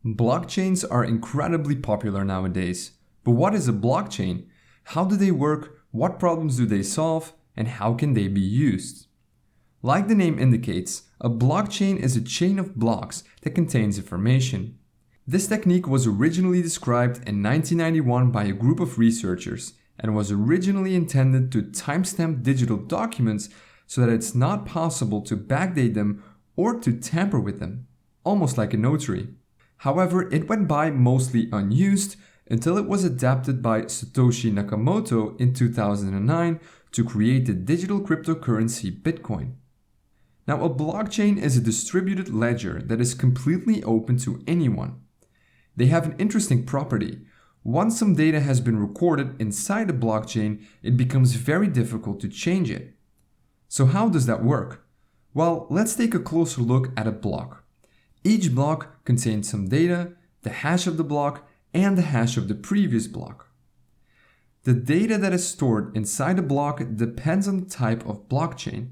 Blockchains are incredibly popular nowadays. But what is a blockchain? How do they work? What problems do they solve? And how can they be used? Like the name indicates, a blockchain is a chain of blocks that contains information. This technique was originally described in 1991 by a group of researchers and was originally intended to timestamp digital documents so that it's not possible to backdate them or to tamper with them, almost like a notary. However, it went by mostly unused until it was adapted by Satoshi Nakamoto in 2009 to create the digital cryptocurrency Bitcoin. Now, a blockchain is a distributed ledger that is completely open to anyone. They have an interesting property. Once some data has been recorded inside a blockchain, it becomes very difficult to change it. So how does that work? Well, let's take a closer look at a block. Each block contains some data, the hash of the block, and the hash of the previous block. The data that is stored inside a block depends on the type of blockchain.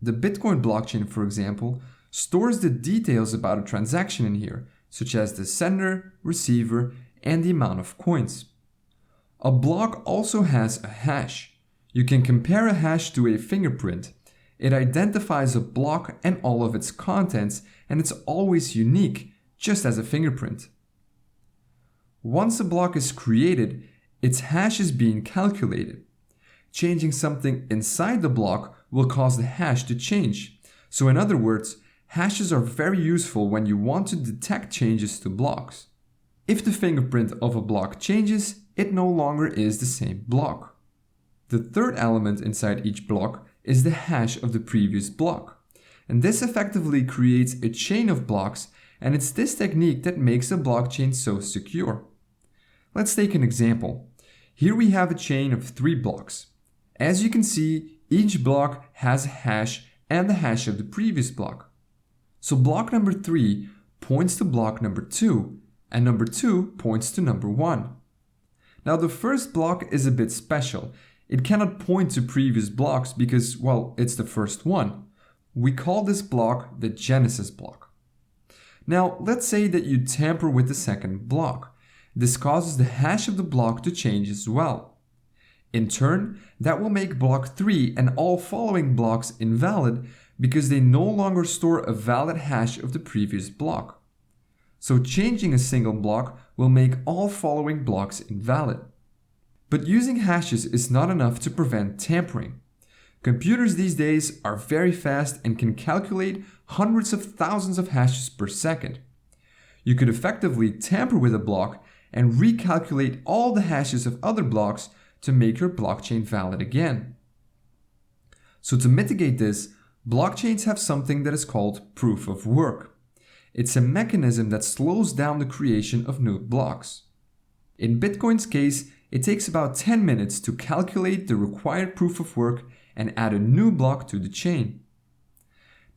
The Bitcoin blockchain, for example, stores the details about a transaction in here, such as the sender, receiver, and the amount of coins. A block also has a hash. You can compare a hash to a fingerprint. It identifies a block and all of its contents, and it's always unique, just as a fingerprint. Once a block is created, its hash is being calculated. Changing something inside the block will cause the hash to change. So in other words, hashes are very useful when you want to detect changes to blocks. If the fingerprint of a block changes, it no longer is the same block. The third element inside each block is the hash of the previous block. And this effectively creates a chain of blocks, and it's this technique that makes a blockchain so secure. Let's take an example. Here we have a chain of 3 blocks. As you can see, each block has a hash and the hash of the previous block. So block number 3 points to block number 2, and number 2 points to number 1. Now the first block is a bit special. It cannot point to previous blocks because, well, it's the first one. We call this block the genesis block. Now, let's say that you tamper with the second block. This causes the hash of the block to change as well. In turn, that will make block 3 and all following blocks invalid because they no longer store a valid hash of the previous block. So changing a single block will make all following blocks invalid. But using hashes is not enough to prevent tampering. Computers these days are very fast and can calculate hundreds of thousands of hashes per second. You could effectively tamper with a block and recalculate all the hashes of other blocks to make your blockchain valid again. So to mitigate this, blockchains have something that is called proof of work. It's a mechanism that slows down the creation of new blocks. In Bitcoin's case, it takes about 10 minutes to calculate the required proof of work and add a new block to the chain.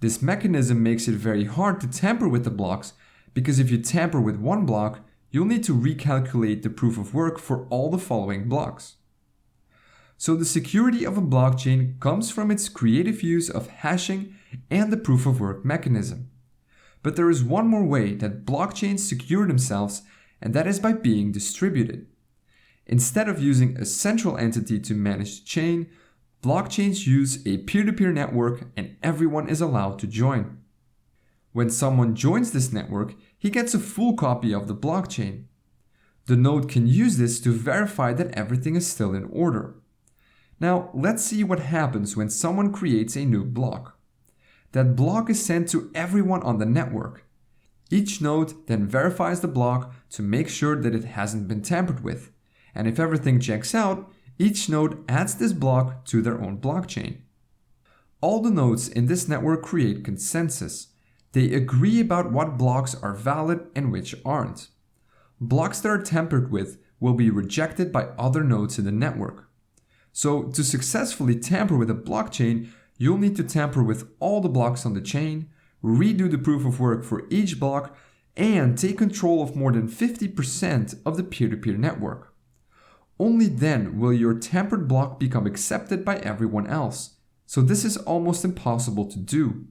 This mechanism makes it very hard to tamper with the blocks because if you tamper with one block, you'll need to recalculate the proof of work for all the following blocks. So the security of a blockchain comes from its creative use of hashing and the proof of work mechanism. But there is one more way that blockchains secure themselves, and that is by being distributed. Instead of using a central entity to manage the chain, blockchains use a peer-to-peer network and everyone is allowed to join. When someone joins this network, he gets a full copy of the blockchain. The node can use this to verify that everything is still in order. Now, let's see what happens when someone creates a new block. That block is sent to everyone on the network. Each node then verifies the block to make sure that it hasn't been tampered with. And if everything checks out, each node adds this block to their own blockchain. All the nodes in this network create consensus. They agree about what blocks are valid and which aren't. Blocks that are tampered with will be rejected by other nodes in the network. So to successfully tamper with a blockchain, you'll need to tamper with all the blocks on the chain, redo the proof of work for each block, and take control of more than 50% of the peer-to-peer network. Only then will your tampered block become accepted by everyone else. So this is almost impossible to do.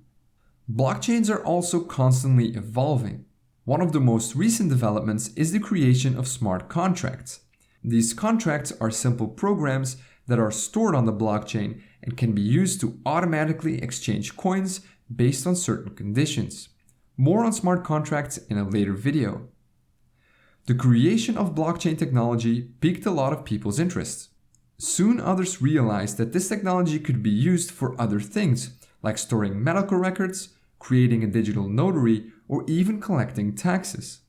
Blockchains are also constantly evolving. One of the most recent developments is the creation of smart contracts. These contracts are simple programs that are stored on the blockchain and can be used to automatically exchange coins based on certain conditions. More on smart contracts in a later video. The creation of blockchain technology piqued a lot of people's interest. Soon others realized that this technology could be used for other things, like storing medical records, creating a digital notary, or even collecting taxes.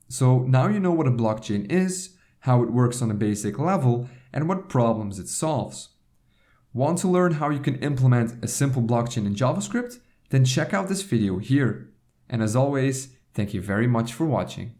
So now you know what a blockchain is, how it works on a basic level, and what problems it solves. Want to learn how you can implement a simple blockchain in JavaScript? Then check out this video here. And as always, thank you very much for watching.